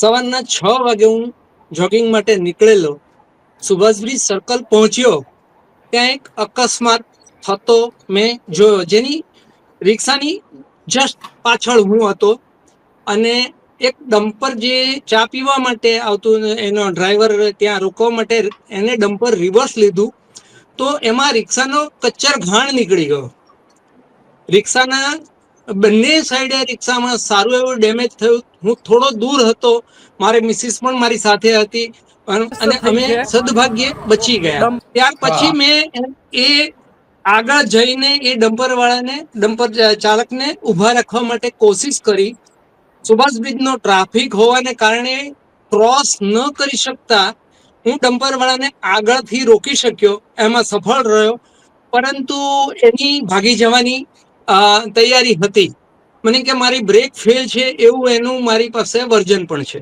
સવારના 6 વાગે હું જોગિંગ માટે નીકળેલો, સુભાષબ્રિજ સર્કલ પહોંચ્યો ત્યાં એક અકસ્માત થતો મેં જોયો, જેની રિક્ષાની જસ્ટ પાછળ હું હતો અને એક ડમ્પર જે ચા પીવા માટે આવતું, એનો ડ્રાઈવર ત્યાં રોકવા માટે એને ડમ્પર રિવર્સ લીધું તો એમાં રિક્ષાનો કચ્ચર ઘાણ નીકળી ગયો. રિક્ષાના બંને સાઈડે રિક્ષામાં સારું એવું ડેમેજ થયું. હું થોડો દૂર હતો, મારી મિસિસ પણ મારી સાથે હતી અને થઈ અમે છે સદભાગ્યે બચી ગયા. ત્યાર પછી મેં એ આગળ જઈને એ ડમ્પર વાળાને, ડમ્પર ચાલકને ઉભા રાખવા માટે કોશિશ કરી. સુભાષ બ્રિજનો ટ્રાફિક હોવાને કારણે ક્રોસ ન કરી શકતા હું ડમ્પર વાળાને આગળથી રોકી શક્યો, એમાં સફળ રહ્યો. પરંતુ એની ભાગી જવાની તૈયારી હતી. મને કે મારી બ્રેક ફેલ છે એવું એનું મારી પાસે વર્જન પણ છે.